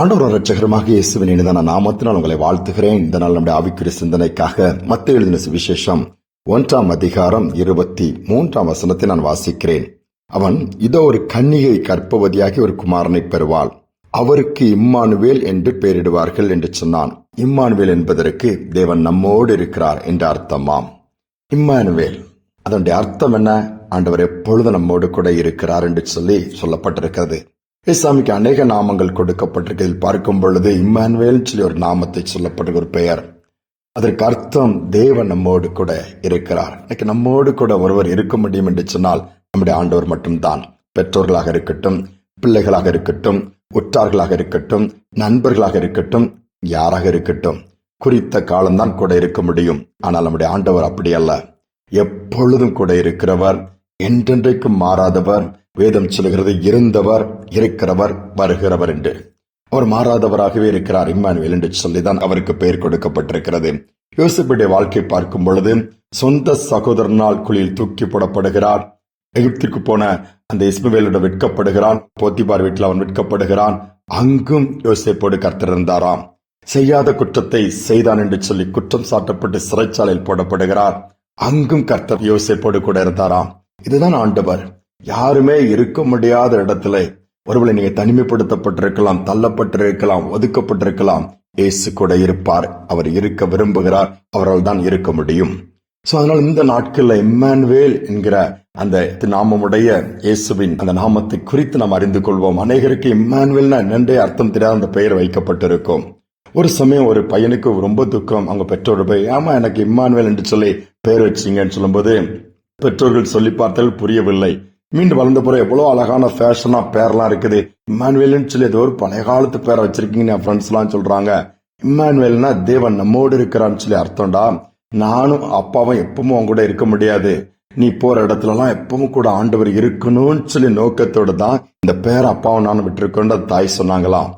ஆண்டவர் இரட்சகருமாக இயேசுவின் இனிதான நாமத்தினால் உங்களை வாழ்த்துகிறேன். இந்த நாள் நம்முடைய ஆவிக்குரிய சிந்தனைக்காக மத்தேயு எழுதின சுவிசேஷம் 1ஆம் அதிகாரம் 23ஆம் வசனத்தை நான் வாசிக்கிறேன். அவன் இதோ ஒரு கன்னிகை கர்ப்பவதியாகி ஒரு குமாரனை பெறுவாள், அவருக்கு இம்மானுவேல் என்று பெயரிடுவார்கள் என்று சொன்னான். இம்மானுவேல் என்பதற்கு தேவன் நம்மோடு இருக்கிறார் என்ற அர்த்தமாம். இம்மானுவேல் அதனுடைய அர்த்தம் என்ன? ஆண்டவர் எப்பொழுது நம்மோடு கூட இருக்கிறார் என்று சொல்லப்பட்டிருக்கிறது. இயேசுவுக்கு அநேக நாமங்கள் கொடுக்கப்பட்டிருக்கிறதில் பார்க்கும் பொழுது இம்மானுவேல் சொல்லி ஒரு நாமத்தை சொல்லப்பட்ட ஒரு பெயர். அதற்கு அர்த்தம் தேவன் நம்மோடு கூட இருக்கிறார். இன்னைக்கு நம்மோடு கூட ஒருவர் இருக்க முடியும் என்று சொன்னால் நம்முடைய ஆண்டவர் மட்டும்தான். பெற்றோர்களாக இருக்கட்டும், பிள்ளைகளாக இருக்கட்டும், உற்றார்களாக இருக்கட்டும், நண்பர்களாக இருக்கட்டும், யாராக இருக்கட்டும், குறித்த காலம்தான் கூட இருக்க முடியும். ஆனால் நம்முடைய ஆண்டவர் அப்படி அல்ல, எப்பொழுதும் கூட இருக்கிறவர், என்றென்றைக்கும் மாறாதவர். வேதம் சொல்கிறது இருந்தவர், இருக்கிறவர், வருகிறவர் என்று. அவர் மாறாதவராகவே இருக்கிறார். இம்மானுவேல் என்று சொல்லிதான் அவருக்கு பெயர் கொடுக்கப்பட்டிருக்கிறது. யோசேப்புடைய வாழ்க்கை பார்க்கும் பொழுது சொந்த சகோதரனால் குழியில் தூக்கி போடப்படுகிறார். எகிப்திற்கு போன அந்த இஸ்மவேலோடு விற்கப்படுகிறான். போத்திபார் வீட்டில் அவன் விற்கப்படுகிறான். அங்கும் யோசேப்போடு கர்த்தர் இருந்தாராம். செய்யாத குற்றத்தை செய்தான் என்று சொல்லி குற்றம் சாட்டப்பட்டு சிறைச்சாலையில் போடப்படுகிறார். அங்கும் கர்த்தர் யோசேப்போடு கூட இருந்தாராம். இதுதான் ஆண்டவர். யாருமே இருக்க முடியாத இடத்துல ஒருவேளை நீங்க தனிமைப்படுத்தப்பட்டிருக்கலாம், தள்ளப்பட்டிருக்கலாம், ஒதுக்கப்பட்டிருக்கலாம், இயேசு கூட இருப்பார். அவர் இருக்க விரும்புகிறார். அவரால் தான் இருக்க முடியும். சோ அதனால இந்த நாட்கள்ல இம்மானுவேல் என்கிற அந்த நாமமுடைய இயேசுவின் அந்த நாமத்தை குறித்து நாம் அறிந்து கொள்வோம். அநேகருக்கு இம்மானுவேல்னா என்னென்றே அர்த்தம் தெரியாத அந்த பெயர் வைக்கப்பட்டிருக்கும். ஒரு சமயம் ஒரு பையனுக்கு ரொம்ப துக்கம். அவங்க பெற்றோர் போய் ஏமா எனக்கு இம்மானுவேல் என்று சொல்லி பெயர் வச்சிங்கன்னு சொல்லும்போது பெற்றோர்கள் சொல்லி பார்த்தால் புரியவில்லை. மீண்டும் வளர்ந்த பிறகு எவ்வளவு அழகான ஃபேஷனா பேர்லாம் இருக்குது. இம்மானுவேல்னு சொல்லி ஏதோ ஒரு பழைய காலத்து பேரை வச்சிருக்கீங்கன்னு என் ஃப்ரெண்ட்ஸ் எல்லாம் சொல்றாங்க. இம்மானுவேல்னா தேவன் நம்மோடு இருக்கிறான்னு சொல்லி அர்த்தம்டா. நானும் அப்பாவும் எப்பவும் அவங்க கூட இருக்க முடியாது, நீ போற இடத்துல எல்லாம் எப்பவும் கூட ஆண்டவர் இருக்கணும்னு சொல்லி நோக்கத்தோடு தான் இந்த பேரை அப்பாவும் நானும் விட்டுருக்கோன்னு தாய் சொன்னாங்களாம்.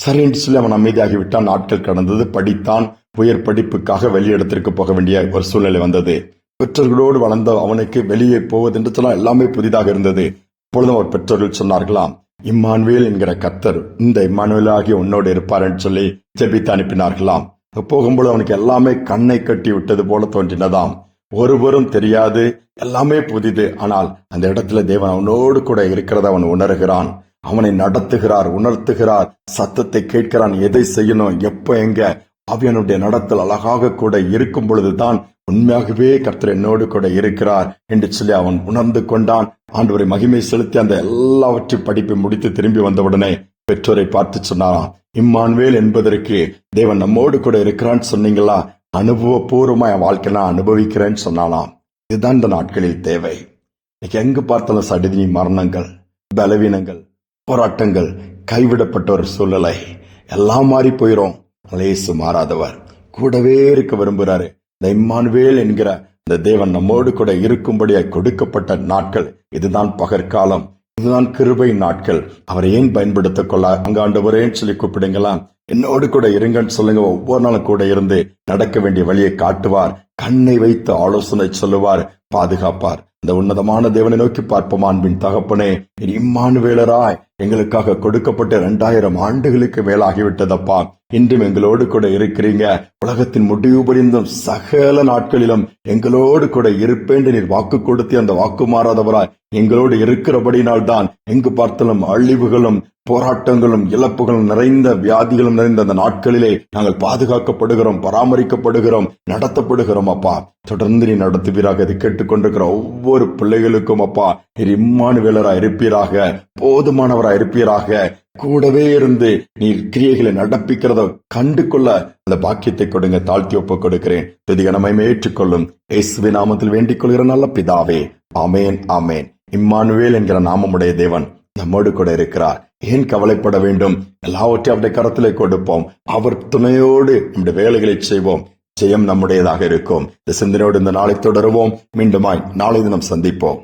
சரின்னு சொல்லி அவன் அமைதியாகி விட்டான். நாட்கள் கடந்தது. படித்தான். உயர் படிப்புக்காக வெளியிடத்திற்கு போக வேண்டிய ஒரு சூழ்நிலை வந்தது. பெற்றோர்களோடு வளர்ந்த அவனுக்கு வெளியே போவதென்று சொல்ல எல்லாமே புதிதாக இருந்தது. அப்பொழுதும் அவர் பெற்றோர்கள் சொன்னார்களாம், இம்மானுவேல் என்கிற கர்த்தர் இந்த இம்மானுவேலாகிய உன்னோடு இருப்பார் என்று சொல்லி ஜெபித்து அனுப்பினார்களாம். போகும்போது அவனுக்கு எல்லாமே கண்ணை கட்டி விட்டது போல தோன்றினதாம். ஒருவரும் தெரியாது, எல்லாமே புதிது. ஆனால் அந்த இடத்துல தேவன் அவனோடு கூட இருக்கிறத அவன் உணர்கிறான். அவனை நடத்துகிறார், உணர்த்துகிறார், சத்தத்தை கேட்கிறான், எதை செய்யணும், எப்ப, எங்க. ஆவியானுடைய நடத்தல் அழகாக கூட இருக்கும் பொழுதுதான் உண்மையாகவே கர்த்தர் என்னோடு கூட இருக்கிறார் என்று சொல்லி அவன் உணர்ந்து கொண்டான். ஆண்டவரை மகிமை செலுத்தி அந்த எல்லாவற்றையும் படிப்பை முடித்து திரும்பி வந்தவுடனே பெற்றோரை பார்த்து சொன்னாராம், இம்மானுவேல் என்பதற்கு தேவன் நம்மோடு கூட இருக்கிறான்னு சொன்னீங்களா? அனுபவபூர்வமா என் வாழ்க்கை நான் அனுபவிக்கிறேன்னு சொன்னாலாம். இதுதான் இந்த நாட்களில் தேவை. இன்னைக்கு எங்கு பார்த்தாலும் சடிதி, மரணங்கள், பலவீனங்கள், போராட்டங்கள், கைவிடப்பட்ட ஒரு சூழ்நிலை, எல்லாம் மாறி போயிரும். இயேசு மாறாதவர், கூடவே இருக்க விரும்புகிறாரு. இந்த இம்மானுவேல் என்கிற இந்த தேவன் நம்மோடு கூட இருக்கும்படியாக கொடுக்கப்பட்ட நாட்கள். இதுதான் பகற்காலம், இதுதான் கிருபை நாட்கள். அவரை ஏன் பயன்படுத்திக் கொள்ள? அங்க ஆண்டவரேன்னு சொல்லி கூப்பிடுங்களாம். என்னோடு கூட இருங்கன்னு சொல்லுங்க. ஒவ்வொரு நாளும் கூட இருந்து நடக்க வேண்டிய வழியை காட்டுவார். கண்ணை வைத்து ஆலோசனை சொல்லுவார், பாதுகாப்பார். இந்த உன்னதமான தேவனை நோக்கி பார்ப்போம். அன்பின் தகப்பனே, இம்மானுவேலராய் எங்களுக்காக கொடுக்கப்பட்ட 2000 ஆண்டுகளுக்கு மேலாகிவிட்டதப்பா. இன்றும் எங்களோடு கூட இருக்கிறீங்க. உலகத்தின் முடிவு புரிந்தும் சகல நாட்களிலும் எங்களோடு கூட இருப்பேன் நீர் வாக்கு கொடுத்து அந்த வாக்கு மாறாதவராய் எங்களோடு இருக்கிறபடினால் தான் எங்கு பார்த்தாலும் அழிவுகளும் போராட்டங்களும் இழப்புகளும் நிறைந்த வியாதிகளும் நிறைந்த அந்த நாட்களிலே நாங்கள் பாதுகாக்கப்படுகிறோம், பராமரிக்கப்படுகிறோம், நடத்தப்படுகிறோம். அப்பா, தொடர்ந்து நீ நடத்துவீராக. இதை கேட்டுக்கொண்டிருக்கிற ஒவ்வொரு பிள்ளைகளுக்கும் அப்பா நீர் இம்மானுவேலராய் இருப்பீராக, போதுமானவராய் இருப்பீராக. கூடவே இருந்து நீர் கிரியைகளை நடப்பிக்கிறத கண்டு கொள்ள அந்த பாக்கியத்தை கொடுங்க. தாழ்த்தி ஒப்புக் கொடுக்கிறேன். துதிகனமை ஏற்றுக்கொள்ளும் இயேசுவின் நாமத்தில் வேண்டிக் கொள்கிற நல்ல பிதாவே, ஆமேன், ஆமேன். இம்மானுவேல் என்கிற நாமமுடைய தேவன் நம்மோடு கூட இருக்கிறார். ஏன் கவலைப்பட வேண்டும்? எல்லாவற்றையும் அவருடைய கரத்திலே கொடுப்போம். அவர் துணையோடு நம்முடைய வேலைகளை செய்வோம். ஜெயம் நம்முடையதாக இருக்கும். இந்த சிந்தனையோடு இந்த நாளை தொடருவோம். மீண்டுமாய் நாளை தினம் சந்திப்போம்.